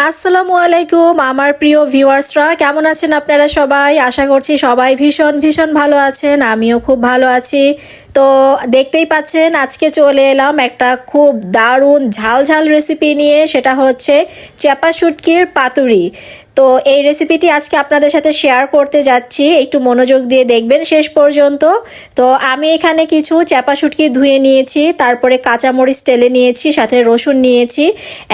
আসসালামু আলাইকুম আমার প্রিয় ভিউয়ার্সরা, কেমন আছেন আপনারা সবাই? আশা করছি সবাই ভীষণ ভীষণ ভালো আছেন। আমিও খুব ভালো আছি। তো দেখতেই পাচ্ছেন আজকে চলে এলাম একটা খুব দারুণ ঝাল ঝাল রেসিপি নিয়ে, সেটা হচ্ছে চাপা শুটকির পাতুরি। তো এই রেসিপিটি আজকে আপনাদের সাথে শেয়ার করতে যাচ্ছি, একটু মনোযোগ দিয়ে দেখবেন শেষ পর্যন্ত। তো আমি এখানে কিছু চাপা শুটকি ধুয়ে নিয়েছি, তারপরে কাঁচামরিচ টেলে নিয়েছি, সাথে রসুন নিয়েছি।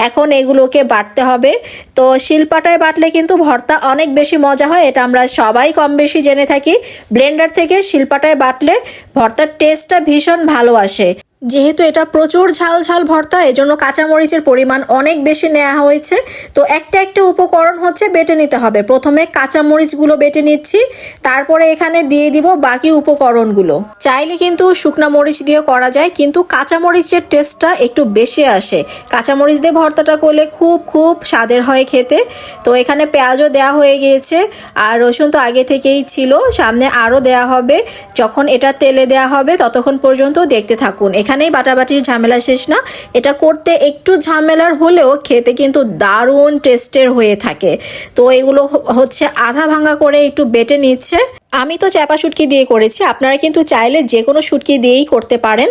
এখন এগুলোকে বাটতে হবে। তো শিলপাটায় বাটলে কিন্তু ভর্তা অনেক বেশি মজা হয়, এটা আমরা সবাই কম বেশি জেনে থাকি। ব্লেন্ডার থেকে শিলপাটায় বাটলে ভর্তার টেস্টটা ভীষণ ভালো আসে। যেহেতু এটা প্রচুর ঝাল ঝাল ভর্তা, এজন্য কাঁচামরিচের পরিমাণ অনেক বেশি নেওয়া হয়েছে। তো একটা একটা উপকরণ হচ্ছে বেটে নিতে হবে। প্রথমে কাঁচামরিচগুলো বেটে নিচ্ছি, তারপরে এখানে দিয়ে দিব বাকি উপকরণগুলো। চাইলে কিন্তু শুকনা মরিচ দিয়ে করা যায়, কিন্তু কাঁচামরিচের টেস্টটা একটু বেশি আসে। কাঁচামরিচ দিয়ে ভর্তাটা করলে খুব খুব স্বাদের হয় খেতে। তো এখানে পেঁয়াজও দেওয়া হয়ে গিয়েছে, আর রসুন তো আগে থেকেই ছিল, সামনে আরও দেওয়া হবে। যখন এটা তেলে দেওয়া হবে ততক্ষণ পর্যন্ত দেখতে থাকুন। এখানেই বাটাবাটির ঝামেলা শেষ না, এটা করতে একটু ঝামেলার হলেও খেতে কিন্তু দারুণ টেস্টের হয়ে থাকে। তো এগুলো হচ্ছে আধা ভাঙা করে একটু বেটে নিচ্ছে। আমি তো চাপা শুটকি দিয়ে করেছি, আপনারা কিন্তু চাইলে যে কোনো শুটকি দিয়েই করতে পারেন।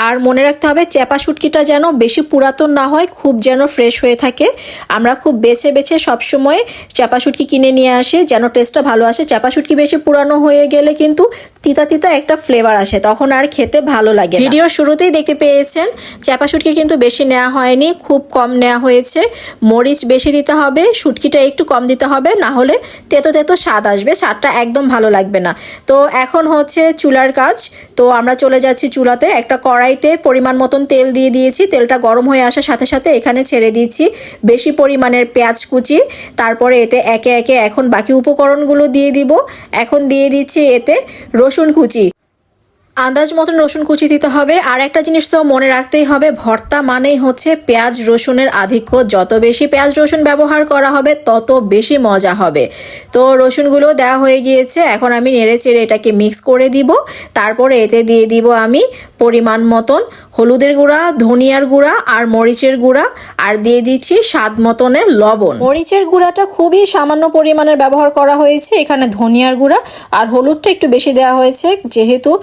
আর মনে রাখতে হবে চাপা শুটকিটা যেন বেশি পুরাতন না হয়, খুব যেন ফ্রেশ হয়ে থাকে। আমরা খুব বেছে বেছে সবসময় চাপা শুটকি কিনে নিয়ে আসি যেন টেস্টটা ভালো আসে। চাপা শুটকি বেশি পুরানো হয়ে গেলে কিন্তু তিতা তিতা একটা ফ্লেভার আসে, তখন আর খেতে ভালো লাগে। ভিডিওর শুরুতেই দেখতে পেয়েছেন চাপা শুটকি কিন্তু বেশি নেওয়া হয়নি, খুব কম নেওয়া হয়েছে। মরিচ বেশি দিতে হবে, শুটকিটা একটু কম দিতে হবে, না হলে তেতো তেতো স্বাদ আসবে, স্বাদটা একদম ভালো লাগবে না। তো এখন হচ্ছে চুলার কাজ। তো আমরা চলে যাচ্ছি চুলাতে। একটা কড়াইতে পরিমাণ মতন তেল দিয়ে দিয়েছি। তেলটা গরম হয়ে আসার সাথে সাথে এখানে ছেড়ে দিচ্ছি বেশি পরিমাণের পেঁয়াজ কুচি। তারপরে এতে একে একে এখন বাকি উপকরণগুলো দিয়ে দিব। এখন দিয়ে দিচ্ছি এতে রসুন কুচি, আন্দাজ মতন রসুন কুচি দিতে হবে। আর একটা জিনিস তো মনে রাখতেই হবে, ভর্তা মানেই হচ্ছে পেঁয়াজ রসুনের আধিক্য। যত বেশি পেঁয়াজ রসুন ব্যবহার করা হবে তত বেশি মজা হবে। তো রসুনগুলো দেওয়া হয়ে গিয়েছে, এখন আমি নেড়ে চেড়ে এটাকে মিক্স করে দিব। তারপরে এতে দিয়ে দিব আমি পরিমাণ মতন হলুদের গুঁড়া, ধনিয়ার গুঁড়া আর মরিচের গুঁড়া, আর দিয়ে দিচ্ছি স্বাদ মতনের লবণ। মরিচের গুঁড়াটা খুবই সামান্য পরিমাণের ব্যবহার করা হয়েছে, এখানে ধনিয়ার গুঁড়া আর হলুদটা একটু বেশি দেওয়া হয়েছে, যেহেতু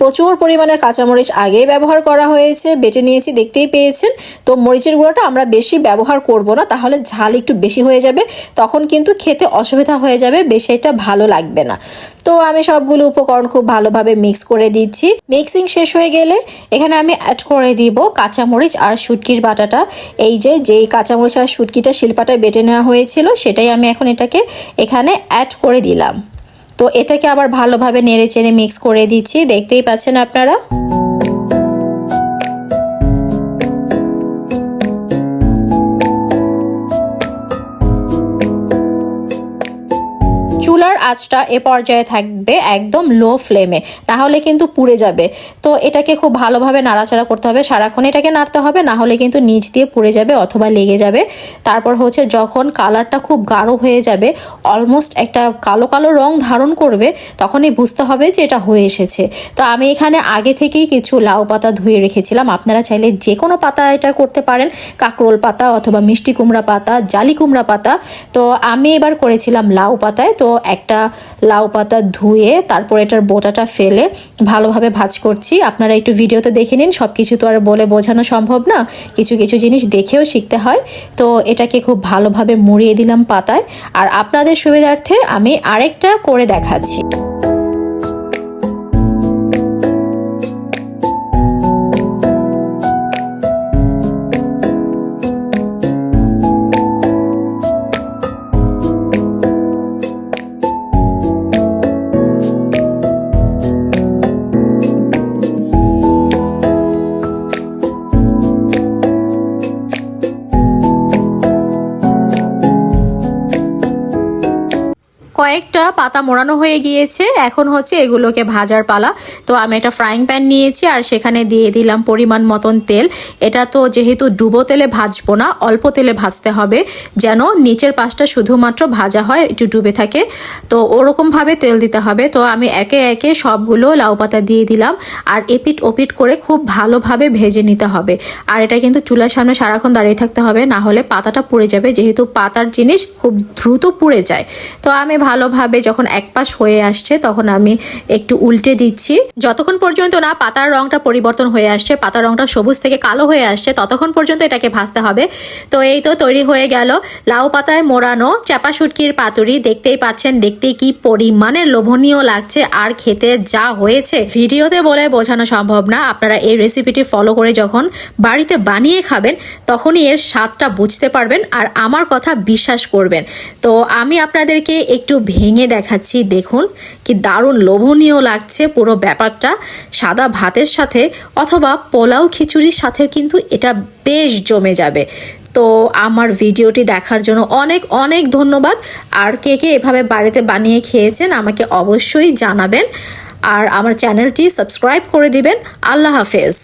প্রচুর পরিমাণের কাঁচামরিচ আগেই ব্যবহার করা হয়েছে, বেটে নিয়েছি দেখতেই পেয়েছেন। তো মরিচের গুঁড়োটা আমরা বেশি ব্যবহার করব না, তাহলে ঝাল একটু বেশি হয়ে যাবে, তখন কিন্তু খেতে অসুবিধা হয়ে যাবে, বেশি এটা ভালো লাগবে না। তো আমি সবগুলো উপকরণ খুব ভালোভাবে মিক্স করে দিচ্ছি। মিক্সিং শেষ হয়ে গেলে এখানে আমি অ্যাড করে দিব কাঁচামরিচ আর শুটকির বাটাটা। এই যেই কাঁচামরিচ আর শুটকিটা শিলপাটায় বেটে নেওয়া হয়েছিল, সেটাই আমি এখন এটাকে এখানে অ্যাড করে দিলাম। তো এটাকে আবার ভালোভাবে নেড়ে চেড়ে মিক্স করে দিচ্ছি, দেখতেই পাচ্ছেন আপনারা। চুলার আঁচটা এ পর্যায়ে থাকবে একদম লো ফ্লেমে, তাহলে কিন্তু পুড়ে যাবে। তো এটাকে খুব ভালোভাবে নাড়াচাড়া করতে হবে, সারাক্ষণ এটাকে নাড়তে হবে, না হলে কিন্তু নিচ দিয়ে পুড়ে যাবে অথবা লেগে যাবে। তারপর হচ্ছে যখন কালারটা খুব গাঢ় হয়ে যাবে, অলমোস্ট একটা কালো কালো রং ধারণ করবে, তখনই বুঝতে হবে যে এটা হয়ে এসেছে। তো আমি এখানে আগে থেকেই কিছু লাউ পাতা ধুয়ে রেখেছিলাম, আপনারা চাইলে যে কোনো পাতা এটা করতে পারেন, কাকরোল পাতা অথবা মিষ্টি কুমড়া পাতা, জালি কুমড়া পাতা। তো আমি এবার করেছিলাম লাউ পাতায়। তো একটা লাউ পাতা ধুয়ে তারপর এটার বোটাটা ফেলে ভালোভাবে ভাজ করছি। আপনারা একটু ভিডিওতে দেখে নিন, সব কিছু তো আর বলে বোঝানো সম্ভব না, কিছু কিছু জিনিস দেখেও শিখতে হয়। তো এটাকে খুব ভালোভাবে মুড়িয়ে দিলাম পাতায়। আর আপনাদের সুবিধার্থে আমি আরেকটা করে দেখাচ্ছি। কয়েকটা পাতা মোড়ানো হয়ে গিয়েছে, এখন হচ্ছে এগুলোকে ভাজার পালা। তো আমি একটা ফ্রাইং প্যান নিয়েছি আর সেখানে দিয়ে দিলাম পরিমাণ মতন তেল। এটা তো যেহেতু ডুবো তেলে ভাজবো না, অল্প তেলে ভাজতে হবে যেন নিচের পাশটা শুধুমাত্র ভাজা হয়, একটু ডুবে থাকে। তো ওরকমভাবে তেল দিতে হবে। তো আমি একে একে সবগুলো লাউ পাতা দিয়ে দিলাম আর এপিট ওপিট করে খুব ভালোভাবে ভেজে নিতে হবে। আর এটা কিন্তু চুলার সামনে সারাক্ষণ দাঁড়িয়ে থাকতে হবে, না হলে পাতাটা পুড়ে যাবে, যেহেতু পাতার জিনিস খুব দ্রুত পুড়ে যায়। তো আমি ভালোভাবে যখন এক পাশ হয়ে আসছে তখন আমি একটু উল্টে দিচ্ছি, যতক্ষণ পর্যন্ত না পাতার রংটা পরিবর্তন হয়ে আসছে, পাতার রংটা সবুজ থেকে কালো হয়ে আসছে, ততক্ষণ পর্যন্ত এটাকে ভাজতে হবে। তো এই তো তৈরি হয়ে গেল লাউ পাতায় মোড়ানো চাপা শুটকির পাতুরি। দেখতেই পাচ্ছেন, দেখতে কি পরিমাণের লোভনীয় লাগছে আর খেতে যা হয়েছে ভিডিওতে বলে বোঝানো সম্ভব না। আপনারা এই রেসিপিটি ফলো করে যখন বাড়িতে বানিয়ে খাবেন তখনই এর স্বাদটা বুঝতে পারবেন আর আমার কথা বিশ্বাস করবেন। তো আমি আপনাদেরকে একটু ভেঙে দেখাচ্ছি, দেখুন কি দারুণ লোভনীয় লাগছে পুরো ব্যাপারটা। সাদা ভাতের সাথে অথবা পোলাও খিচুড়ির সাথে কিন্তু এটা বেশ জমে যাবে। তো আমার ভিডিওটি দেখার জন্য অনেক অনেক ধন্যবাদ। আর কে কে এভাবে বাড়িতে বানিয়ে খেয়েছেন আমাকে অবশ্যই জানাবেন আর আমার চ্যানেলটি সাবস্ক্রাইব করে দিবেন। আল্লাহ হাফেজ।